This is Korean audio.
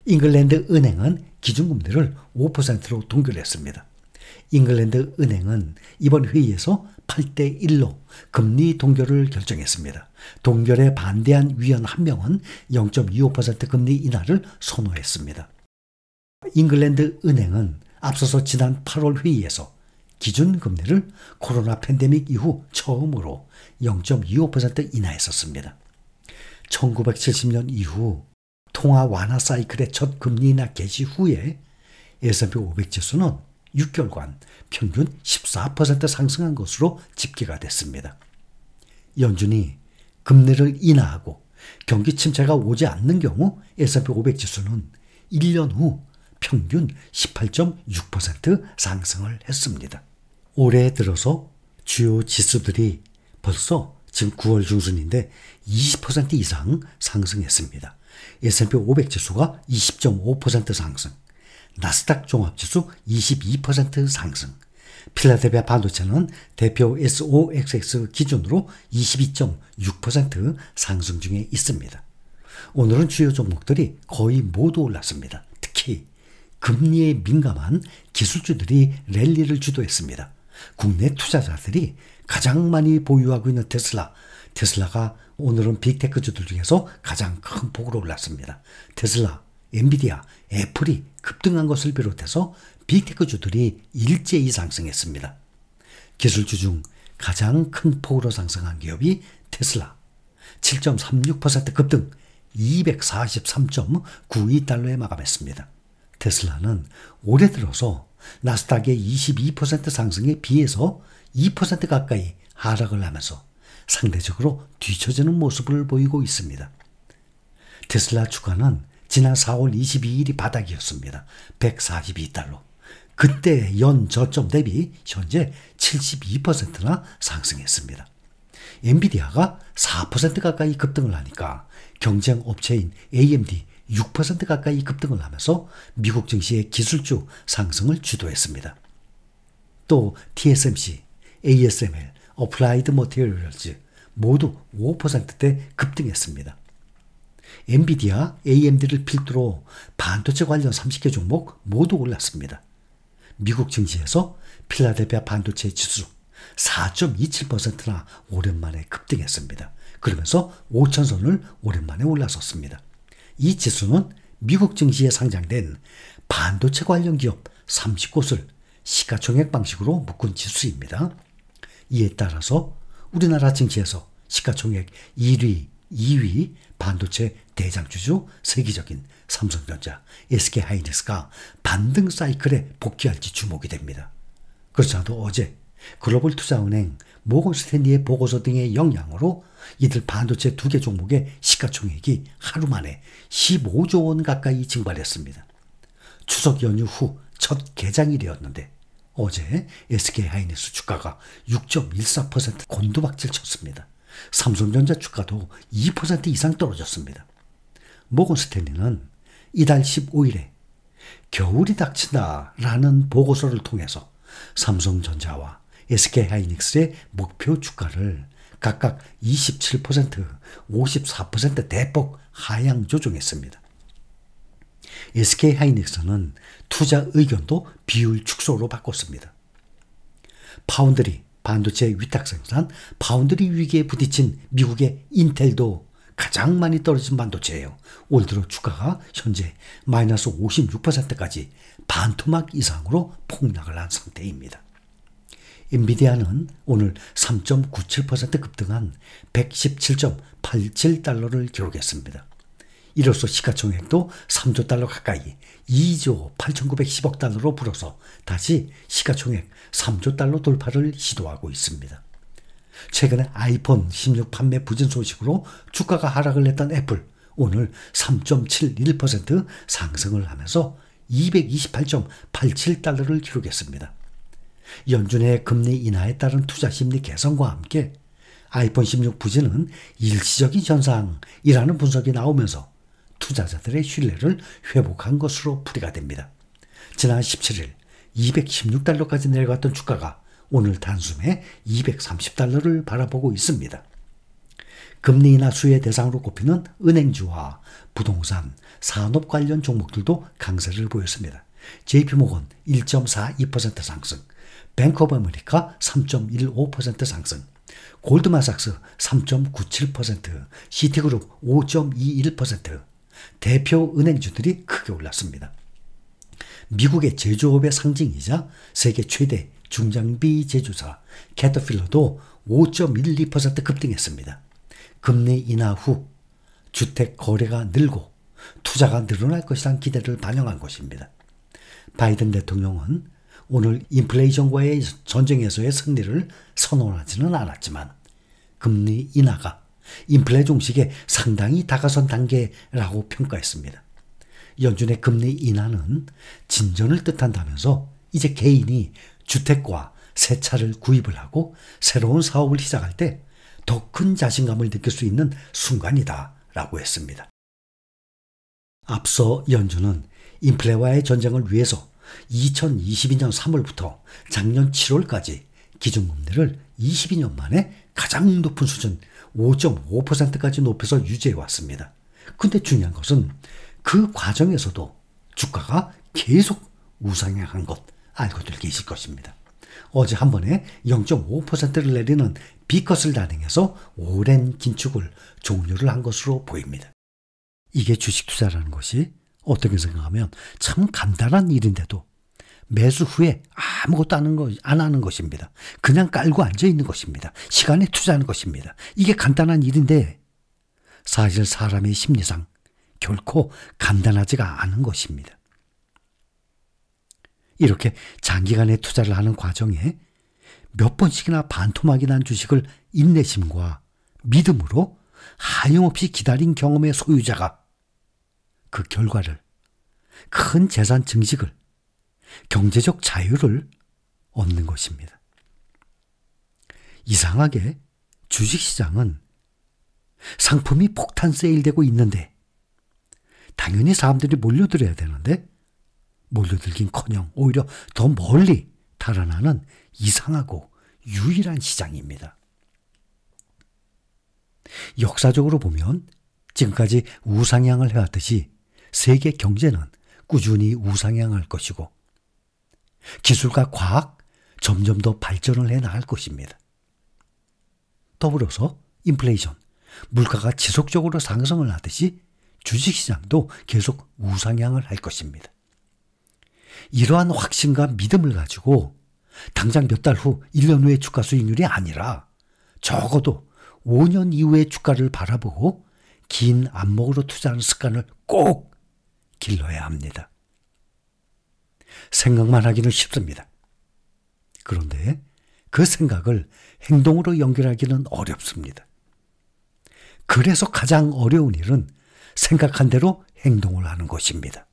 잉글랜드 은행은 기준금리를 5%로 동결했습니다. 잉글랜드 은행은 이번 회의에서 8대1로 금리 동결을 결정했습니다. 동결에 반대한 위원 한 명은 0.25% 금리 인하를 선호했습니다. 잉글랜드 은행은 앞서서 지난 8월 회의에서 기준금리를 코로나 팬데믹 이후 처음으로 0.25% 인하했었습니다. 1970년 이후 통화 완화 사이클의 첫 금리 인하 개시 후에 S&P 500 지수는 6개월간 평균 14% 상승한 것으로 집계가 됐습니다. 연준이 금리를 인하하고 경기 침체가 오지 않는 경우 S&P 500 지수는 1년 후 평균 18.6% 상승을 했습니다. 올해 들어서 주요 지수들이 벌써 지금 9월 중순인데 20% 이상 상승했습니다. S&P 500 지수가 20.5% 상승, 나스닥 종합지수 22% 상승, 필라델피아 반도체는 대표 SOXX 기준으로 22.6% 상승 중에 있습니다. 오늘은 주요 종목들이 거의 모두 올랐습니다. 특히 금리에 민감한 기술주들이 랠리를 주도했습니다. 국내 투자자들이 가장 많이 보유하고 있는 테슬라가 오늘은 빅테크주들 중에서 가장 큰 폭으로 올랐습니다. 테슬라, 엔비디아, 애플이 급등한 것을 비롯해서 빅테크주들이 일제히 상승했습니다. 기술주 중 가장 큰 폭으로 상승한 기업이 테슬라, 7.36% 급등 243.92달러에 마감했습니다. 테슬라는 올해 들어서 나스닥의 22% 상승에 비해서 2% 가까이 하락을 하면서 상대적으로 뒤처지는 모습을 보이고 있습니다. 테슬라 주가는 지난 4월 22일이 바닥이었습니다. 142달러. 그때 연 저점 대비 현재 72%나 상승했습니다. 엔비디아가 4% 가까이 급등을 하니까 경쟁 업체인 AMD 6% 가까이 급등을 하면서 미국 증시의 기술주 상승을 주도했습니다. 또 TSMC, ASML, 어플라이드 머티리얼즈 모두 5%대 급등했습니다. 엔비디아, AMD를 필두로 반도체 관련 30개 종목 모두 올랐습니다. 미국 증시에서 필라델피아 반도체 지수 4.27%나 오랜만에 급등했습니다. 그러면서 5천선을 오랜만에 올라섰습니다. 이 지수는 미국 증시에 상장된 반도체 관련 기업 30곳을 시가총액 방식으로 묶은 지수입니다. 이에 따라서 우리나라 증시에서 시가총액 1위, 2위 반도체 대장주주 세계적인 삼성전자, SK하이닉스가 반등 사이클에 복귀할지 주목이 됩니다. 그렇지 않아도 어제 글로벌투자은행, 모건스탠리의 보고서 등의 영향으로 이들 반도체 2개 종목의 시가총액이 하루 만에 15조 원 가까이 증발했습니다. 추석 연휴 후 첫 개장일이었는데 어제 SK하이닉스 주가가 6.14% 곤두박질 쳤습니다. 삼성전자 주가도 2% 이상 떨어졌습니다. 모건스탠리는 이달 15일에 겨울이 닥친다라는 보고서를 통해서 삼성전자와 SK하이닉스의 목표 주가를 각각 27%, 54% 대폭 하향 조정했습니다. SK하이닉스는 투자 의견도 비율 축소로 바꿨습니다. 파운드리, 반도체 위탁 생산, 파운드리 위기에 부딪힌 미국의 인텔도 가장 많이 떨어진 반도체예요. 올 들어 주가가 현재 마이너스 56%까지 반토막 이상으로 폭락을 한 상태입니다. 엔비디아는 오늘 3.97% 급등한 117.87달러를 기록했습니다. 이로써 시가총액도 3조 달러 가까이 2조 8,910억 달러로 불어서 다시 시가총액 3조 달러 돌파를 시도하고 있습니다. 최근에 아이폰 16 판매 부진 소식으로 주가가 하락을 했던 애플, 오늘 3.71% 상승을 하면서 228.87달러를 기록했습니다. 연준의 금리 인하에 따른 투자 심리 개선과 함께 아이폰 16 부진은 일시적인 현상이라는 분석이 나오면서 투자자들의 신뢰를 회복한 것으로 풀이가 됩니다. 지난 17일 216달러까지 내려갔던 주가가 오늘 단숨에 230달러를 바라보고 있습니다. 금리 인하 수혜 대상으로 꼽히는 은행주와 부동산, 산업 관련 종목들도 강세를 보였습니다. JP모건 1.42% 상승, 뱅크 오브 아메리카 3.15% 상승, 골드만삭스 3.97%, 시티그룹 5.21%, 대표 은행주들이 크게 올랐습니다. 미국의 제조업의 상징이자 세계 최대 중장비 제조사 캐터필러도 5.12% 급등했습니다. 금리 인하 후 주택 거래가 늘고 투자가 늘어날 것이란 기대를 반영한 것입니다. 바이든 대통령은 오늘 인플레이션과의 전쟁에서의 승리를 선언하지는 않았지만 금리 인하가 인플레 종식에 상당히 다가선 단계라고 평가했습니다. 연준의 금리 인하는 진전을 뜻한다면서 이제 개인이 주택과 새 차를 구입을 하고 새로운 사업을 시작할 때 더 큰 자신감을 느낄 수 있는 순간이다라고 했습니다. 앞서 연준은 인플레와의 전쟁을 위해서 2022년 3월부터 작년 7월까지 기준금리를 22년 만에 가장 높은 수준 5.5%까지 높여서 유지해 왔습니다. 근데 중요한 것은 그 과정에서도 주가가 계속 우상향한 것 알고들 계실 것입니다. 어제 한 번에 0.5%를 내리는 B컷을 단행해서 오랜 긴축을 종료를 한 것으로 보입니다. 이게 주식 투자라는 것이 어떻게 생각하면 참 간단한 일인데도 매수 후에 아무것도 안 하는 것입니다. 그냥 깔고 앉아 있는 것입니다. 시간에 투자하는 것입니다. 이게 간단한 일인데 사실 사람의 심리상 결코 간단하지가 않은 것입니다. 이렇게 장기간의 투자를 하는 과정에 몇 번씩이나 반토막이 난 주식을 인내심과 믿음으로 하염없이 기다린 경험의 소유자가 그 결과를 큰 재산 증식을 경제적 자유를 얻는 것입니다. 이상하게 주식시장은 상품이 폭탄 세일되고 있는데 당연히 사람들이 몰려들어야 되는데 몰려들긴커녕 오히려 더 멀리 달아나는 이상하고 유일한 시장입니다. 역사적으로 보면 지금까지 우상향을 해왔듯이 세계 경제는 꾸준히 우상향할 것이고 기술과 과학 점점 더 발전을 해나갈 것입니다. 더불어서 인플레이션, 물가가 지속적으로 상승을 하듯이 주식시장도 계속 우상향을 할 것입니다. 이러한 확신과 믿음을 가지고 당장 몇 달 후, 1년 후의 주가 수익률이 아니라 적어도 5년 이후의 주가를 바라보고 긴 안목으로 투자하는 습관을 꼭 길러야 합니다. 생각만 하기는 쉽습니다. 그런데 그 생각을 행동으로 연결하기는 어렵습니다. 그래서 가장 어려운 일은 생각한 대로 행동을 하는 것입니다.